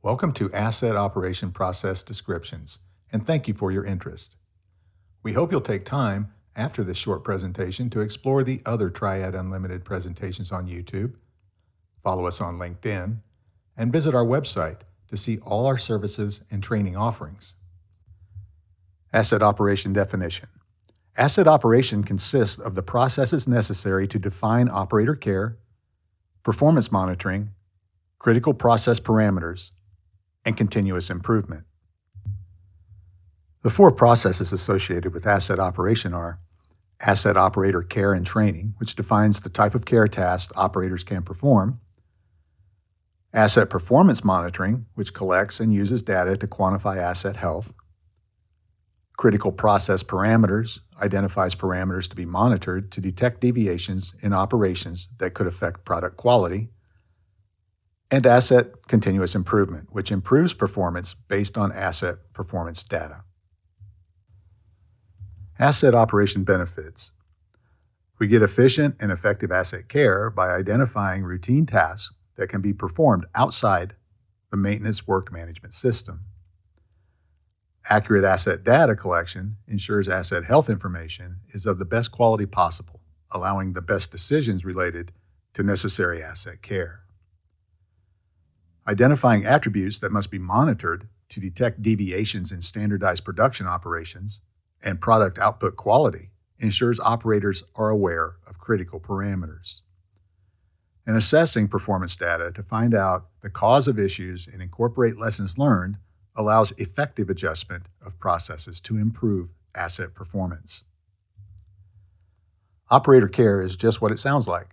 Welcome to Asset Operation Process Descriptions, and thank you for your interest. We hope you'll take time after this short presentation to explore the other Triad Unlimited presentations on YouTube, follow us on LinkedIn, and visit our website to see all our services and training offerings. Asset Operation Definition. Asset operation consists of the processes necessary to define operator care, performance monitoring, critical process parameters, and continuous improvement. The four processes associated with asset operation are asset operator care and training, which defines the type of care tasks operators can perform; asset performance monitoring, which collects and uses data to quantify asset health; critical process parameters identifies parameters to be monitored to detect deviations in operations that could affect product quality; and asset continuous improvement, which improves performance based on asset performance data. Asset operation benefits. We get efficient and effective asset care by identifying routine tasks that can be performed outside the maintenance work management system. Accurate asset data collection ensures asset health information is of the best quality possible, allowing the best decisions related to necessary asset care. Identifying attributes that must be monitored to detect deviations in standardized production operations and product output quality ensures operators are aware of critical parameters. And assessing performance data to find out the cause of issues and incorporate lessons learned allows effective adjustment of processes to improve asset performance. Operator care is just what it sounds like.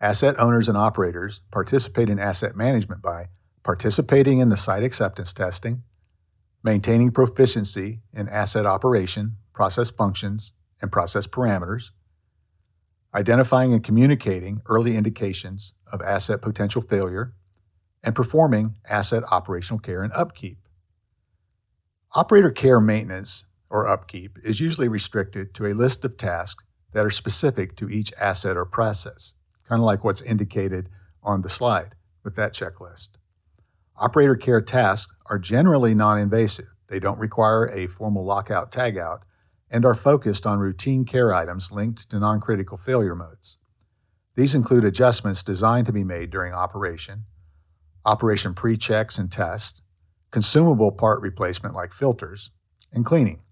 Asset owners and operators participate in asset management by participating in the site acceptance testing, maintaining proficiency in asset operation, process functions, and process parameters, identifying and communicating early indications of asset potential failure, and performing asset operational care and upkeep. Operator care maintenance or upkeep is usually restricted to a list of tasks that are specific to each asset or process, kind of like what's indicated on the slide with that checklist. Operator care tasks are generally non-invasive. They don't require a formal lockout tagout and are focused on routine care items linked to non-critical failure modes. These include adjustments designed to be made during operation pre-checks and tests, consumable part replacement like filters, and cleaning.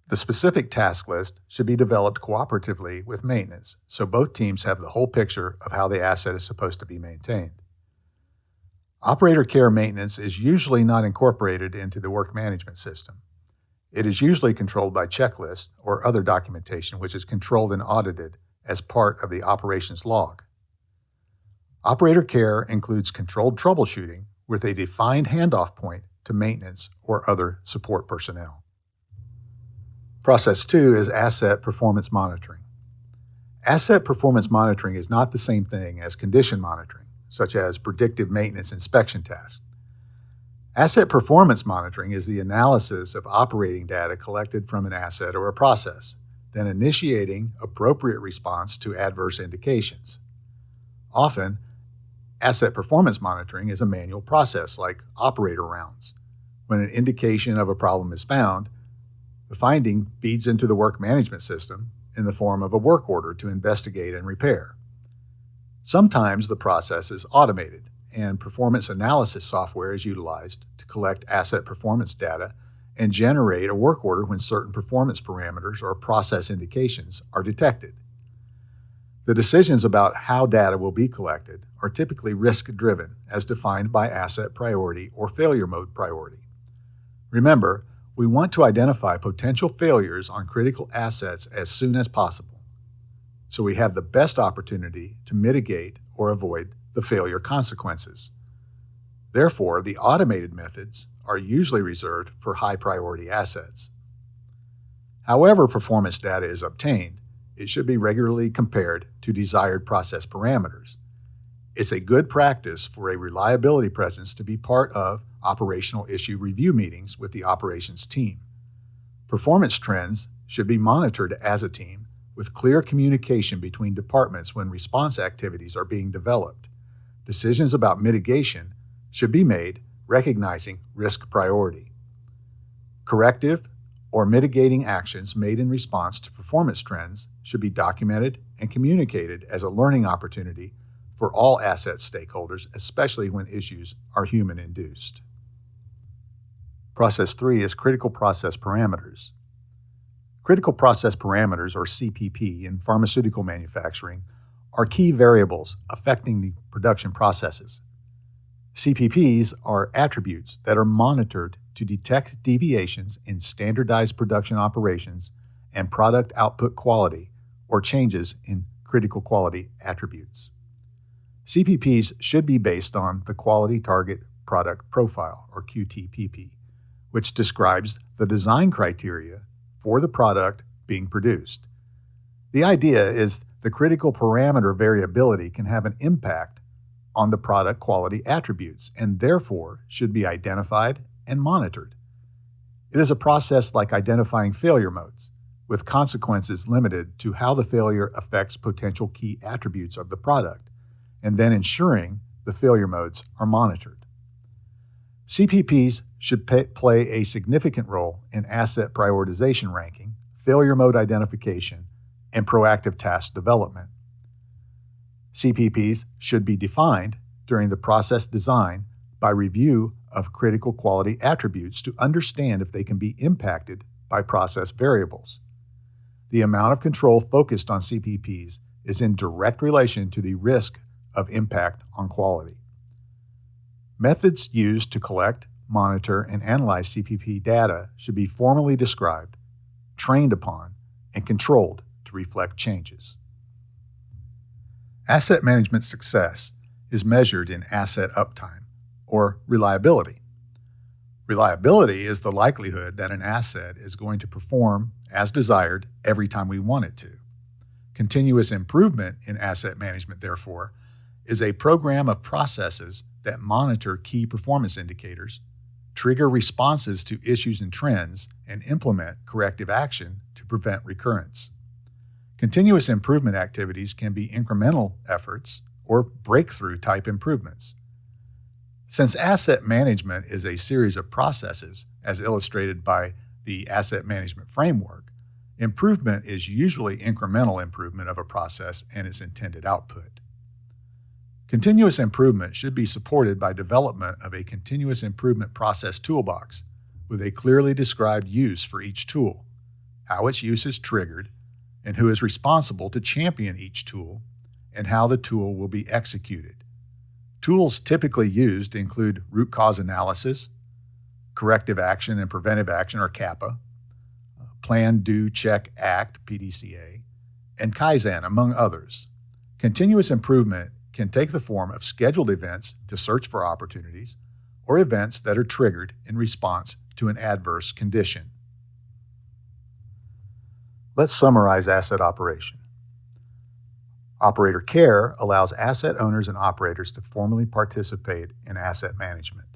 The specific task list should be developed cooperatively with maintenance, so both teams have the whole picture of how the asset is supposed to be maintained. Operator care maintenance is usually not incorporated into the work management system. It is usually controlled by checklists or other documentation which is controlled and audited as part of the operations log. Operator care includes controlled troubleshooting with a defined handoff point to maintenance or other support personnel. Process 2 is asset performance monitoring. Asset performance monitoring is not the same thing as condition monitoring, such as predictive maintenance inspection tasks. Asset performance monitoring is the analysis of operating data collected from an asset or a process, then initiating appropriate response to adverse indications. Often, asset performance monitoring is a manual process like operator rounds. When an indication of a problem is found, the finding feeds into the work management system in the form of a work order to investigate and repair. Sometimes the process is automated, and performance analysis software is utilized to collect asset performance data and generate a work order when certain performance parameters or process indications are detected. The decisions about how data will be collected are typically risk-driven as defined by asset priority or failure mode priority. Remember, we want to identify potential failures on critical assets as soon as possible, so we have the best opportunity to mitigate or avoid the failure consequences. Therefore, the automated methods are usually reserved for high-priority assets. However performance data is obtained, it should be regularly compared to desired process parameters. It's a good practice for a reliability presence to be part of operational issue review meetings with the operations team. Performance trends should be monitored as a team with clear communication between departments when response activities are being developed. Decisions about mitigation should be made recognizing risk priority. Corrective or mitigating actions made in response to performance trends should be documented and communicated as a learning opportunity for all asset stakeholders, especially when issues are human-induced. Process 3 is critical process parameters. Critical process parameters, or CPP, in pharmaceutical manufacturing are key variables affecting the production processes. CPPs are attributes that are monitored to detect deviations in standardized production operations and product output quality or changes in critical quality attributes. CPPs should be based on the Quality Target Product Profile, or QTPP, which describes the design criteria for the product being produced. The idea is the critical parameter variability can have an impact on the product quality attributes and therefore should be identified and monitored. It is a process like identifying failure modes, with consequences limited to how the failure affects potential key attributes of the product, and then ensuring the failure modes are monitored. CPPs should play a significant role in asset prioritization ranking, failure mode identification, and proactive task development. CPPs should be defined during the process design by review of critical quality attributes to understand if they can be impacted by process variables. The amount of control focused on CPPs is in direct relation to the risk of impact on quality. Methods used to collect, monitor, and analyze CPP data should be formally described, trained upon, and controlled to reflect changes. Asset management success is measured in asset uptime, or reliability. Reliability is the likelihood that an asset is going to perform as desired every time we want it to. Continuous improvement in asset management, therefore, is a program of processes that monitor key performance indicators, trigger responses to issues and trends, and implement corrective action to prevent recurrence. Continuous improvement activities can be incremental efforts or breakthrough-type improvements. Since asset management is a series of processes, as illustrated by the Asset Management Framework, improvement is usually incremental improvement of a process and its intended output. Continuous improvement should be supported by development of a continuous improvement process toolbox with a clearly described use for each tool, how its use is triggered, and who is responsible to champion each tool, and how the tool will be executed. Tools typically used include root cause analysis, corrective action and preventive action, or CAPA, Plan, Do, Check, Act, PDCA, and Kaizen, among others. Continuous improvement can take the form of scheduled events to search for opportunities, or events that are triggered in response to an adverse condition. Let's summarize asset operation. Operator care allows asset owners and operators to formally participate in asset management.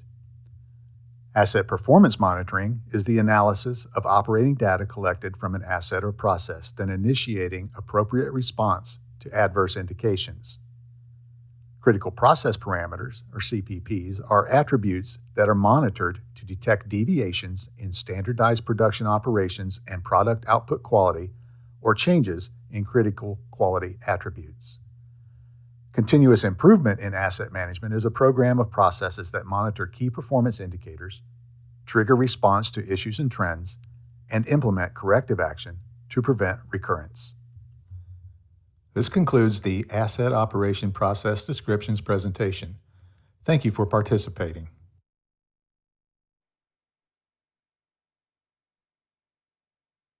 Asset performance monitoring is the analysis of operating data collected from an asset or process, then initiating appropriate response to adverse indications. Critical process parameters, or CPPs, are attributes that are monitored to detect deviations in standardized production operations and product output quality or changes in critical quality attributes. Continuous improvement in asset management is a program of processes that monitor key performance indicators, trigger response to issues and trends, and implement corrective action to prevent recurrence. This concludes the Asset Operation Process Descriptions presentation. Thank you for participating.